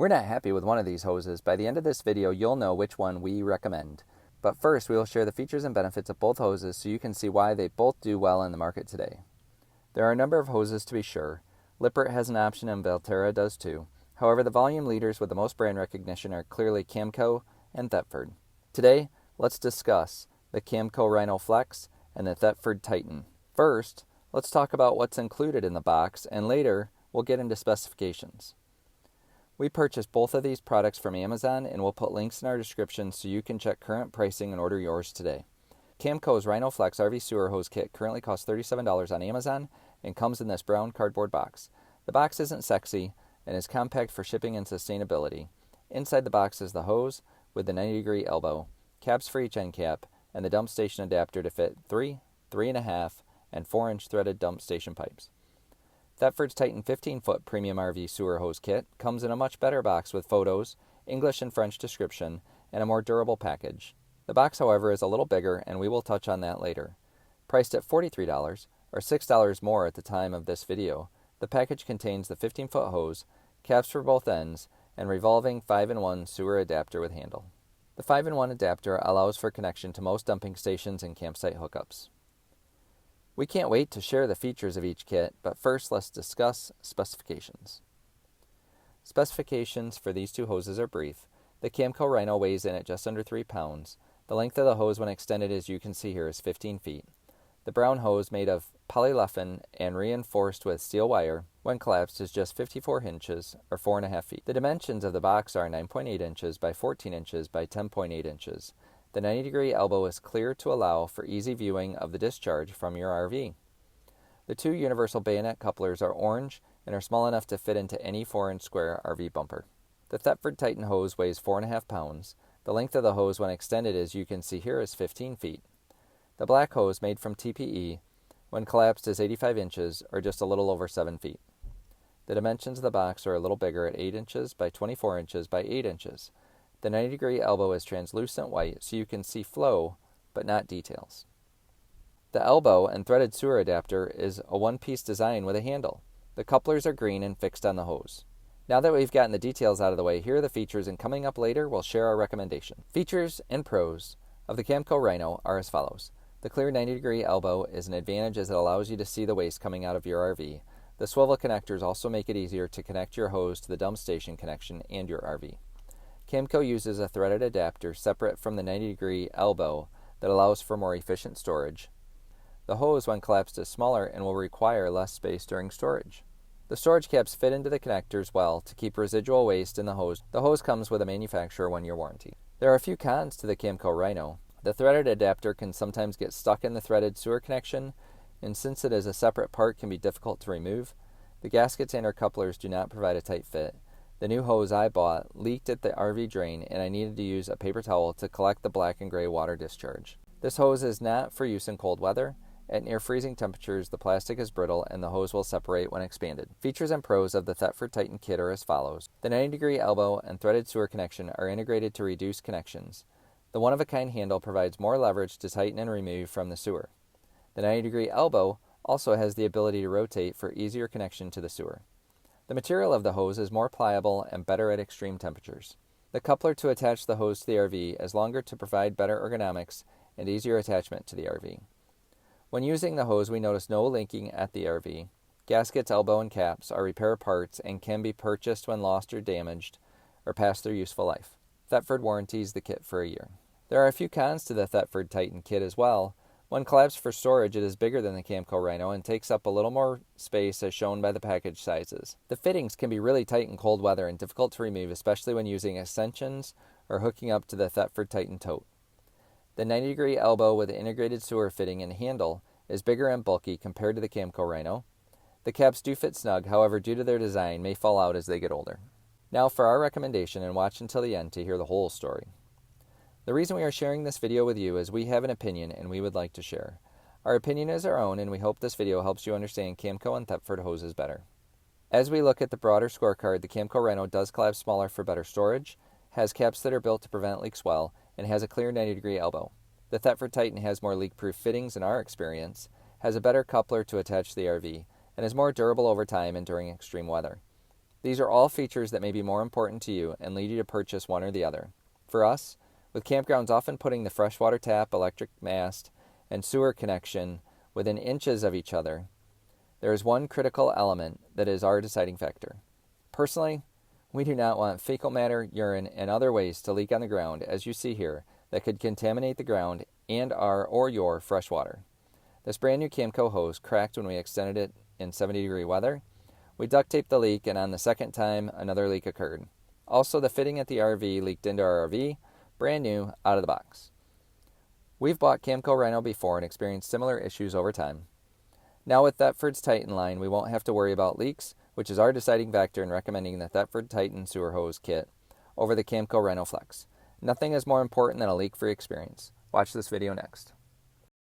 We're not happy with one of these hoses. By the end of this video, you'll know which one we recommend. But first, we will share the features and benefits of both hoses so you can see why they both do well in the market today. There are a number of hoses to be sure. Lippert has an option and Valterra does too. However, the volume leaders with the most brand recognition are clearly Camco and Thetford. Today, let's discuss the Camco Rhino Flex and the Thetford Titan. First, let's talk about what's included in the box, and later, we'll get into specifications. We purchased both of these products from Amazon, and we'll put links in our description so you can check current pricing and order yours today. Camco's Rhino Flex RV Sewer Hose Kit currently costs $37 on Amazon and comes in this brown cardboard box. The box isn't sexy and is compact for shipping and sustainability. Inside the box is the hose with the 90-degree elbow, caps for each end cap, and the dump station adapter to fit 3, 3.5, and 4-inch threaded dump station pipes. Thetford's Titan 15-foot premium RV sewer hose kit comes in a much better box with photos, English and French description, and a more durable package. The box, however, is a little bigger, and we will touch on that later. Priced at $43, or $6 more at the time of this video, the package contains the 15-foot hose, caps for both ends, and revolving 5-in-1 sewer adapter with handle. The 5-in-1 adapter allows for connection to most dumping stations and campsite hookups. We can't wait to share the features of each kit, but first let's discuss specifications. Specifications for these two hoses are brief. The Camco Rhino weighs in at just under 3 pounds. The length of the hose when extended, as you can see here, is 15 feet. The brown hose, made of polyolefin and reinforced with steel wire, when collapsed is just 54 inches or 4.5 feet. The dimensions of the box are 9.8 inches by 14 inches by 10.8 inches. The 90-degree elbow is clear to allow for easy viewing of the discharge from your RV. The two universal bayonet couplers are orange and are small enough to fit into any 4-inch square RV bumper. The Thetford Titan hose weighs 4.5 pounds. The length of the hose when extended, as you can see here, is 15 feet. The black hose, made from TPE, when collapsed is 85 inches or just a little over 7 feet. The dimensions of the box are a little bigger at 8 inches by 24 inches by 8 inches. The 90-degree elbow is translucent white, so you can see flow, but not details. The elbow and threaded sewer adapter is a one-piece design with a handle. The couplers are green and fixed on the hose. Now that we've gotten the details out of the way, here are the features, and coming up later, we'll share our recommendation. Features and pros of the Camco Rhino are as follows. The clear 90-degree elbow is an advantage as it allows you to see the waste coming out of your RV. The swivel connectors also make it easier to connect your hose to the dump station connection and your RV. Camco uses a threaded adapter separate from the 90-degree elbow that allows for more efficient storage. The hose, when collapsed, is smaller and will require less space during storage. The storage caps fit into the connectors well to keep residual waste in the hose. The hose comes with a manufacturer 1-year warranty. There are a few cons to the Camco Rhino. The threaded adapter can sometimes get stuck in the threaded sewer connection, and since it is a separate part, can be difficult to remove. The gaskets and or couplers do not provide a tight fit. The new hose I bought leaked at the RV drain, and I needed to use a paper towel to collect the black and gray water discharge. This hose is not for use in cold weather. At near freezing temperatures, the plastic is brittle and the hose will separate when expanded. Features and pros of the Thetford Titan kit are as follows. The 90-degree elbow and threaded sewer connection are integrated to reduce connections. The one-of-a-kind handle provides more leverage to tighten and remove from the sewer. The 90-degree elbow also has the ability to rotate for easier connection to the sewer. The material of the hose is more pliable and better at extreme temperatures. The coupler to attach the hose to the RV is longer to provide better ergonomics and easier attachment to the RV. When using the hose, we notice no linking at the RV. Gaskets, elbow, and caps are repair parts and can be purchased when lost or damaged or past their useful life. Thetford warranties the kit for a year. There are a few cons to the Thetford Titan kit as well. When collapsed for storage, it is bigger than the Camco Rhino and takes up a little more space as shown by the package sizes. The fittings can be really tight in cold weather and difficult to remove, especially when using extensions or hooking up to the Thetford Titan tote. The 90-degree elbow with the integrated sewer fitting and handle is bigger and bulky compared to the Camco Rhino. The caps do fit snug, however, due to their design, may fall out as they get older. Now for our recommendation, and watch until the end to hear the whole story. The reason we are sharing this video with you is we have an opinion and we would like to share. Our opinion is our own, and we hope this video helps you understand Camco and Thetford hoses better. As we look at the broader scorecard, the Camco Rhino does collapse smaller for better storage, has caps that are built to prevent leaks well, and has a clear 90-degree elbow. The Thetford Titan has more leak-proof fittings in our experience, has a better coupler to attach to the RV, and is more durable over time and during extreme weather. These are all features that may be more important to you and lead you to purchase one or the other. For us, with campgrounds often putting the freshwater tap, electric mast, and sewer connection within inches of each other, there is one critical element that is our deciding factor. Personally, we do not want fecal matter, urine, and other waste to leak on the ground, as you see here, that could contaminate the ground and our or your fresh water. This brand new Camco hose cracked when we extended it in 70-degree weather. We duct taped the leak, and on the second time, another leak occurred. Also, the fitting at the RV leaked into our RV, brand new, out of the box. We've bought Camco Rhino before and experienced similar issues over time. Now with Thetford's Titan line, we won't have to worry about leaks, which is our deciding factor in recommending the Thetford Titan Sewer Hose kit over the Camco Rhino Flex. Nothing is more important than a leak-free experience. Watch this video next.